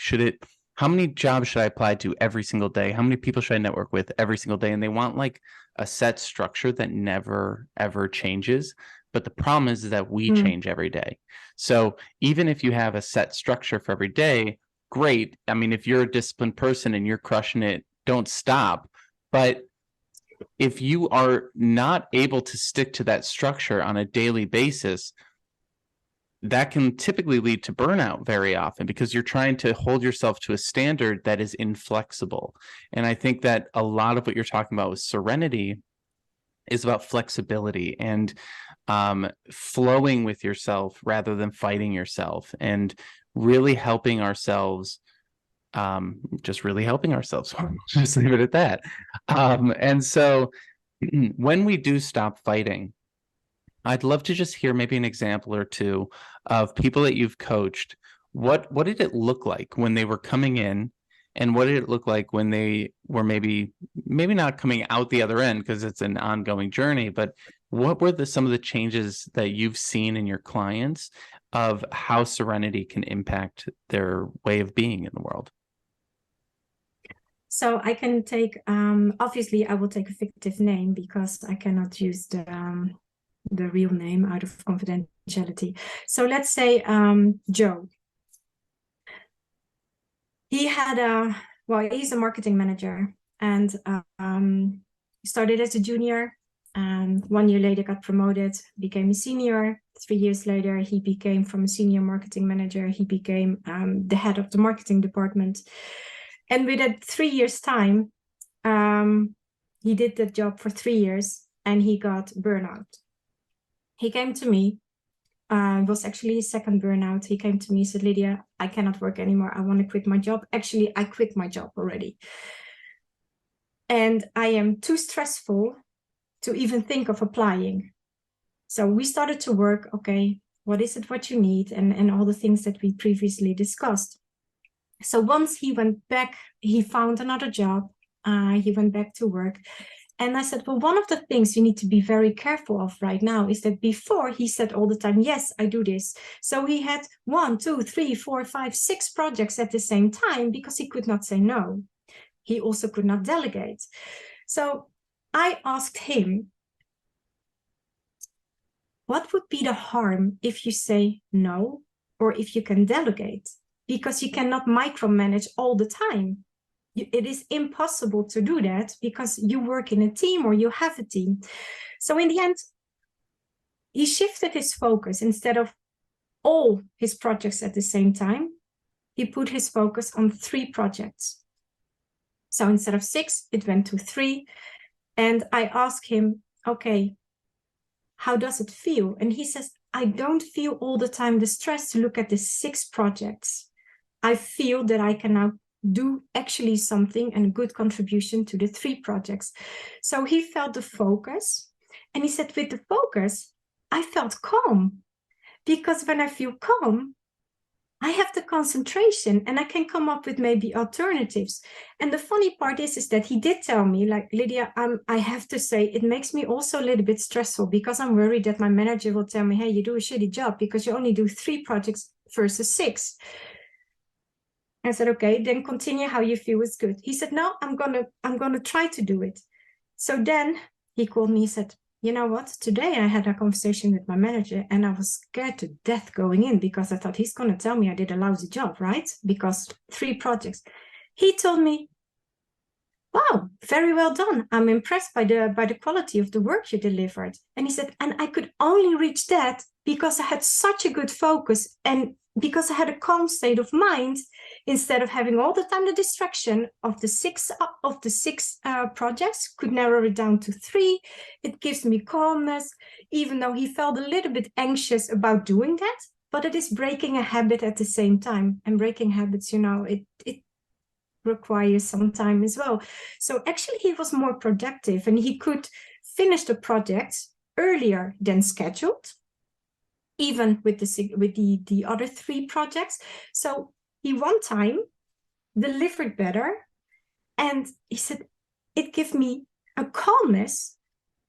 How many jobs should I apply to every single day? How many people should I network with every single day? And they want like a set structure that never, ever changes. But the problem is that we change every day. So even if you have a set structure for every day, great. I mean, if you're a disciplined person and you're crushing it, don't stop. But if you are not able to stick to that structure on a daily basis, that can typically lead to burnout very often, because you're trying to hold yourself to a standard that is inflexible. And I think that a lot of what you're talking about with serenity is about flexibility and flowing with yourself rather than fighting yourself, and really helping ourselves. Just really helping ourselves. Just leave it at that. And so when we do stop fighting, I'd love to just hear maybe an example or two of people that you've coached. What did it look like when they were coming in, and what did it look like when they were maybe not coming out the other end, because it's an ongoing journey, but what were some of the changes that you've seen in your clients of how Serenity can impact their way of being in the world? So I can take, obviously I will take a fictive name because I cannot use the real name out of confidentiality. So let's say Joe. He had he's a marketing manager, and started as a junior, and 1 year later got promoted, became a senior. 3 years later, he became, from a senior marketing manager, he became the head of the marketing department. And within 3 years' time, he did that job for 3 years, and he got burnout. He came to me. It was actually his second burnout. He came to me, said, Lydia, I cannot work anymore. I want to quit my job. Actually, I quit my job already. And I am too stressful to even think of applying. So we started to work, okay, what is it what you need? And all the things that we previously discussed. So once he went back, he found another job. He went back to work. And I said, well, one of the things you need to be very careful of right now is that before he said all the time, yes, I do this. So he had 1, 2, 3, 4, 5, 6 projects at the same time because he could not say no. He also could not delegate. So I asked him, what would be the harm if you say no, or if you can delegate? Because you cannot micromanage all the time. It is impossible to do that because you work in a team or you have a team. So in the end, he shifted his focus. Instead of all his projects at the same time, he put his focus on 3 projects. So instead of 6, it went to 3. And I asked him, okay, how does it feel? And he says, I don't feel all the time the stress to look at the 6 projects. I feel that I can now do actually something and a good contribution to the 3 projects. So he felt the focus, and he said, with the focus, I felt calm, because when I feel calm, I have the concentration and I can come up with maybe alternatives. And the funny part is that he did tell me, like, Lydia, I have to say, it makes me also a little bit stressful because I'm worried that my manager will tell me, hey, you do a shitty job because you only do 3 projects versus 6. I said, okay, then continue how you feel is good. He said, no, I'm gonna try to do it. So then he called me, he said, you know what, today I had a conversation with my manager and I was scared to death going in because I thought he's gonna tell me I did a lousy job, right? Because 3 projects. He told me, wow, very well done. I'm impressed by the quality of the work you delivered. And he said, and I could only reach that because I had such a good focus and because I had a calm state of mind, instead of having all the time the distraction of the 6 projects, could narrow it down to 3. It gives me calmness, even though he felt a little bit anxious about doing that, but it is breaking a habit at the same time. And breaking habits, you know, it requires some time as well. So actually he was more productive and he could finish the projects earlier than scheduled, even with the other 3 projects. So he one time delivered better, and he said it gave me a calmness,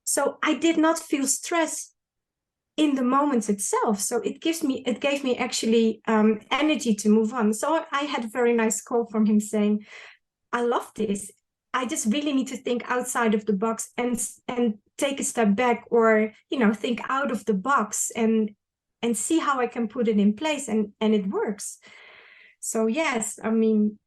so I did not feel stress in the moments itself. So it gave me actually energy to move on. So I had a very nice call from him saying, I love this. I just really need to think outside of the box and take a step back, or, you know, think out of the box and see how I can put it in place, and it works. So yes, I mean,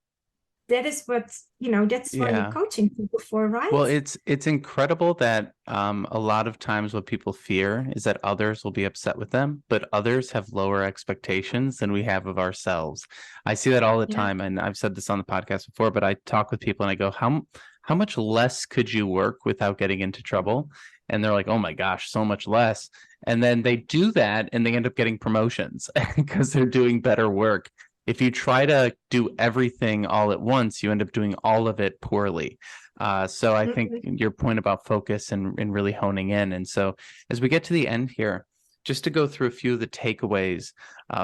that is what, you know, that's why you're coaching people for, right? Well, it's incredible that a lot of times what people fear is that others will be upset with them, but others have lower expectations than we have of ourselves. I see that all the time, and I've said this on the podcast before, but I talk with people and I go, how much less could you work without getting into trouble? And they're like, oh my gosh, so much less. And then they do that and they end up getting promotions because they're doing better work. If you try to do everything all at once, you end up doing all of it poorly. So I think your point about focus and really honing in. And so as we get to the end here, just to go through a few of the takeaways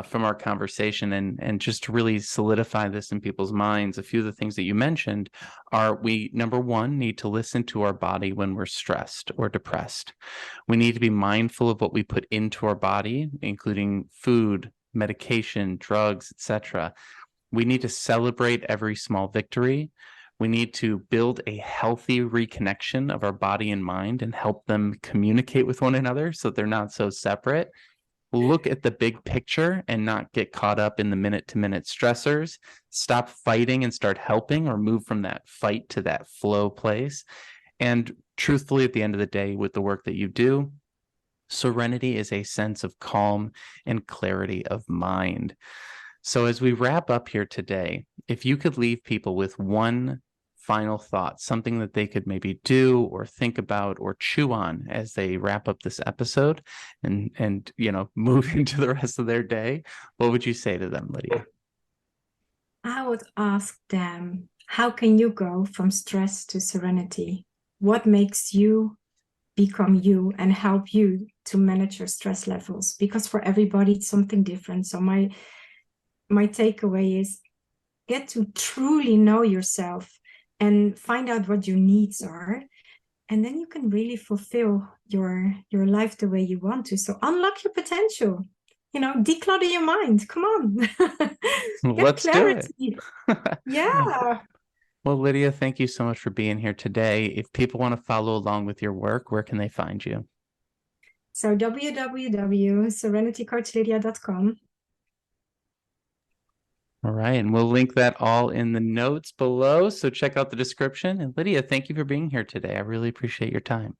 from our conversation and just to really solidify this in people's minds, a few of the things that you mentioned are we, number one, need to listen to our body when we're stressed or depressed. We need to be mindful of what we put into our body, including food, medication, drugs, etc. We need to celebrate every small victory. We need to build a healthy reconnection of our body and mind and help them communicate with one another so they're not so separate. Look at the big picture and not get caught up in the minute-to-minute stressors. Stop fighting and start helping, or move from that fight to that flow place. And truthfully, at the end of the day, with the work that you do, serenity is a sense of calm and clarity of mind. So as we wrap up here today, if you could leave people with one final thought, something that they could maybe do or think about or chew on as they wrap up this episode and move into the rest of their day, what would you say to them, Lydia? I would ask them, how can you go from stress to serenity? What makes you become you and help you to manage your stress levels? Because for everybody, it's something different. So my takeaway is get to truly know yourself and find out what your needs are. And then you can really fulfill your life the way you want to. So unlock your potential, declutter your mind. Come on. Let's clarity. Do it. Yeah. Well, Lydia, thank you so much for being here today. If people want to follow along with your work, where can they find you? So www.serenitycoachlydia.com. All right, and we'll link that all in the notes below, so check out the description. And Lydia, thank you for being here today. I really appreciate your time.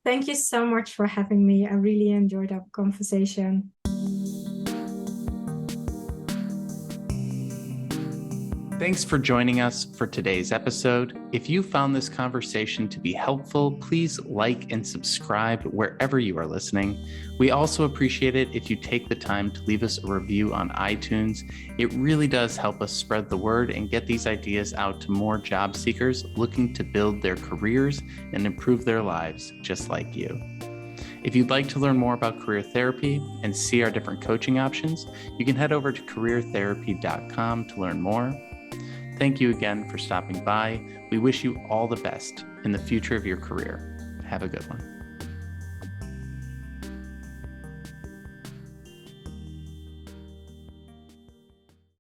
Thank you so much for having me. I really enjoyed our conversation. Thanks for joining us for today's episode. If you found this conversation to be helpful, please like and subscribe wherever you are listening. We also appreciate it if you take the time to leave us a review on iTunes. It really does help us spread the word and get these ideas out to more job seekers looking to build their careers and improve their lives just like you. If you'd like to learn more about career therapy and see our different coaching options, you can head over to careertherapy.com to learn more. Thank you again for stopping by. We wish you all the best in the future of your career. Have a good one.